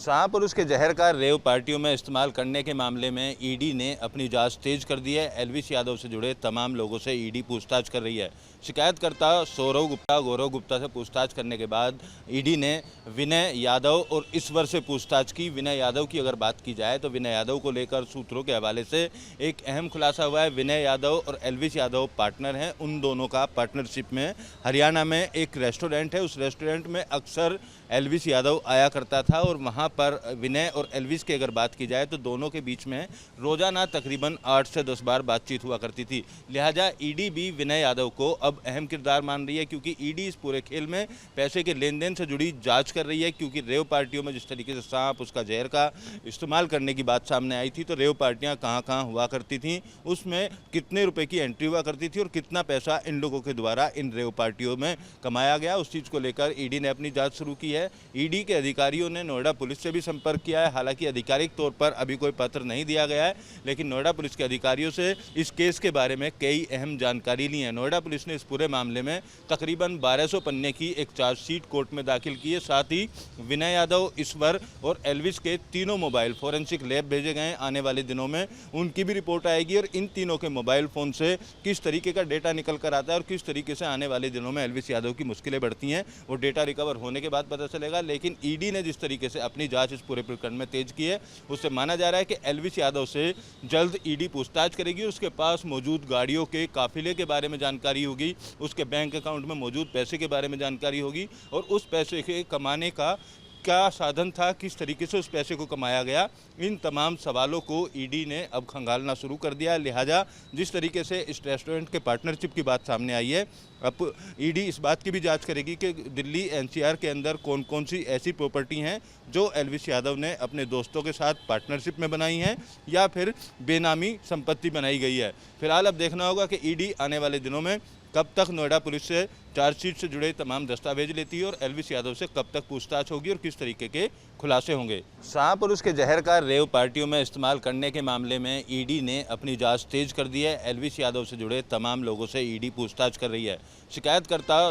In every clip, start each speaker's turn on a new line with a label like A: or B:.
A: शाहपुरुष के जहर का रेव पार्टियों में इस्तेमाल करने के मामले में ईडी ने अपनी जांच तेज कर दी है। एलविस यादव से जुड़े तमाम लोगों से ईडी पूछताछ कर रही है। शिकायतकर्ता गौरव गुप्ता से पूछताछ करने के बाद ईडी ने विनय यादव और ईश्वर से पूछताछ की। विनय यादव की अगर बात की जाए तो विनय यादव को लेकर सूत्रों के हवाले से एक अहम खुलासा हुआ है। विनय यादव और एलविस यादव पार्टनर हैं। उन दोनों का पार्टनरशिप में हरियाणा में एक रेस्टोरेंट है। उस रेस्टोरेंट में अक्सर एलविस यादव आया करता था और वहाँ पर विनय और एलविस की अगर बात की जाए तो दोनों के बीच में रोजाना तकरीबन 8 से 10 बार बातचीत हुआ करती थी। लिहाजा ईडी भी विनय यादव को अब अहम किरदार मान रही है, क्योंकि ईडी इस पूरे खेल में पैसे के लेन देन से जुड़ी जांच कर रही है। क्योंकि रेव पार्टियों में जिस तरीके से सांप उसका जहर का इस्तेमाल करने की बात सामने आई थी, तो रेव पार्टियां कहां कहां हुआ करती थीं, उसमें कितने रुपए की एंट्री हुआ करती थी और कितना पैसा इन लोगों के द्वारा इन रेव पार्टियों में कमाया गया, उस चीज़ को लेकर ईडी ने अपनी जाँच शुरू की है। ईडी के अधिकारियों ने नोएडा पुलिस से भी संपर्क किया है। हालांकि आधिकारिक तौर पर अभी कोई पत्र नहीं दिया गया है, लेकिन नोएडा पुलिस के अधिकारियों से इस केस के बारे में कई अहम जानकारी ली है। नोएडा पुलिस ने इस पूरे मामले में तकरीबन 1200 पन्ने की एक चार्जशीट कोर्ट में दाखिल की है। साथ ही विनय यादव, ईश्वर और एलविस के तीनों मोबाइल फॉरेंसिक लैब भेजे गए। आने वाले दिनों में उनकी भी रिपोर्ट आएगी और इन तीनों के मोबाइल फ़ोन से किस तरीके का डेटा निकल कर आता है और किस तरीके से आने वाले दिनों में एलविस यादव की मुश्किलें बढ़ती हैं, वो डेटा रिकवर होने के बाद पता चलेगा। लेकिन ईडी ने जिस तरीके से अपनी जांच इस पूरे प्रकरण में तेज की है, उससे माना जा रहा है कि एलविस यादव से जल्द ईडी पूछताछ करेगी। उसके पास मौजूद गाड़ियों के काफिले के बारे में जानकारी होगी, उसके बैंक अकाउंट में मौजूद पैसे के बारे में जानकारी होगी और उस पैसे के कमाने का क्या साधन था, किस तरीके से उस पैसे को कमाया गया, इन तमाम सवालों को ईडी ने अब खंगालना शुरू कर दिया है। लिहाजा जिस तरीके से इस रेस्टोरेंट के पार्टनरशिप की बात सामने आई है, अब ईडी इस बात की भी जांच करेगी कि दिल्ली एनसीआर के अंदर कौन कौन सी ऐसी प्रॉपर्टी हैं जो एलविस यादव ने अपने दोस्तों के साथ पार्टनरशिप में बनाई हैं या फिर बेनामी संपत्ति बनाई गई है। फिलहाल अब देखना होगा कि ईडी आने वाले दिनों में कब तक नोएडा पुलिस से चार्जशीट से जुड़े तमाम दस्तावेज लेती है और एलविस यादव से कब तक पूछताछ होगी और किस तरीके के खुलासे होंगे। शाहपुरुष के जहर का रेव पार्टियों में इस्तेमाल करने के मामले में ईडी ने अपनी जांच तेज कर दी है। एलविस यादव से जुड़े तमाम लोगों से ईडी पूछताछ कर रही है। शिकायतकर्ता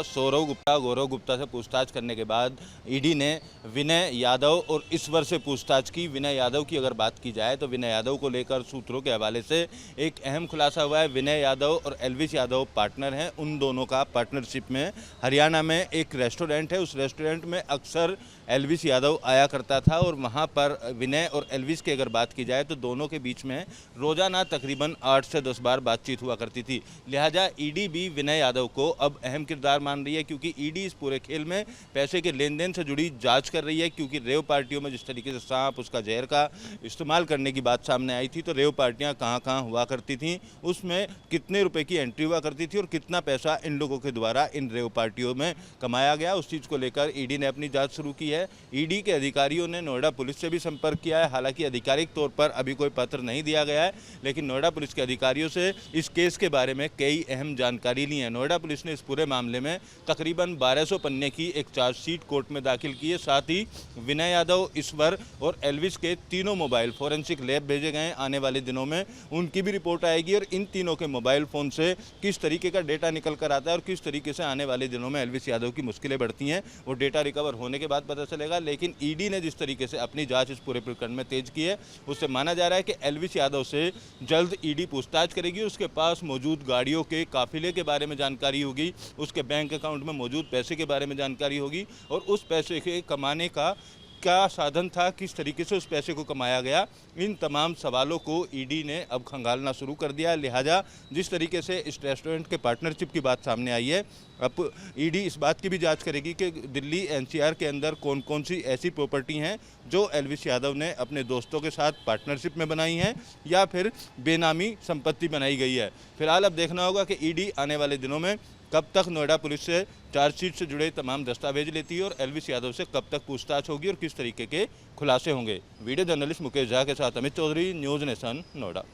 A: गौरव गुप्ता से पूछताछ करने के बाद ईडी ने विनय यादव और ईश्वर से पूछताछ की। विनय यादव की अगर बात की जाए तो विनय यादव को लेकर सूत्रों के हवाले से एक अहम खुलासा हुआ है। विनय यादव और एलविस यादव पार्टनर हैं। उन दोनों का पार्टनरशिप में हरियाणा में एक रेस्टोरेंट है। उस रेस्टोरेंट में अक्सर एलविस यादव आया करता था और वहाँ पर विनय और एलविस की अगर बात की जाए तो दोनों के बीच में रोजाना तकरीबन 8 से 10 बार बातचीत हुआ करती थी। लिहाजा ईडी भी विनय यादव को अब अहम किरदार मान रही है, क्योंकि ईडी इस पूरे खेल में पैसे के लेन देन से जुड़ी जांच कर रही है। क्योंकि रेव पार्टियों में जिस तरीके से सांप उसका जहर का इस्तेमाल करने की बात सामने आई थी, तो रेव पार्टियां कहां कहां हुआ करती थीं, उसमें कितने रुपए की एंट्री हुआ करती थी और कितना पैसा इन लोगों के द्वारा इन रेव पार्टियों में कमाया गया, उस चीज़ को लेकर ईडी ने अपनी जाँच शुरू की है। ईडी के अधिकारियों ने नोएडा पुलिस से भी संपर्क किया है। हालांकि आधिकारिक तौर पर अभी कोई पत्र नहीं दिया गया है, लेकिन नोएडा पुलिस के अधिकारियों से इस केस के बारे में कई अहम जानकारी ली है। नोएडा पुलिस ने इस पूरे मामले में तकरीबन 1200 पन्ने की एक चार्जशीट कोर्ट में दाखिल की है। साथ ही विनय यादव, ईश्वर और एलविस के तीनों मोबाइल फॉरेंसिक लैब भेजे गए। आने वाले दिनों में उनकी भी रिपोर्ट आएगी और इन तीनों के मोबाइल फ़ोन से किस तरीके का डेटा निकल कर आता है और किस तरीके से आने वाले दिनों में एलविस यादव की मुश्किलें बढ़ती हैं, वो डेटा रिकवर होने के बाद पता चलेगा। लेकिन ईडी ने जिस तरीके से अपनी जांच इस पूरे प्रकरण में तेज की है, उससे माना जा रहा है कि एलविस यादव से जल्द ईडी पूछताछ करेगी। उसके पास मौजूद गाड़ियों के काफिले के बारे में जानकारी होगी, उसके बैंक अकाउंट में मौजूद पैसे के बारे में जानकारी होगी और उस पैसे के कमाने का क्या साधन था, किस तरीके से उस पैसे को कमाया गया, इन तमाम सवालों को ईडी ने अब खंगालना शुरू कर दिया है। लिहाजा जिस तरीके से इस रेस्टोरेंट के पार्टनरशिप की बात सामने आई है, अब ईडी इस बात की भी जांच करेगी कि दिल्ली एनसीआर के अंदर कौन कौन सी ऐसी प्रॉपर्टी हैं जो एलविस यादव ने अपने दोस्तों के साथ पार्टनरशिप में बनाई हैं या फिर बेनामी संपत्ति बनाई गई है। फिलहाल अब देखना होगा कि ईडी आने वाले दिनों में कब तक नोएडा पुलिस से चार्जशीट से जुड़े तमाम दस्तावेज लेती है और एलविस यादव से कब तक पूछताछ होगी और किस तरीके के खुलासे होंगे। वीडियो जर्नलिस्ट मुकेश झा के साथ अमित चौधरी, न्यूज़ नेशन, नोएडा।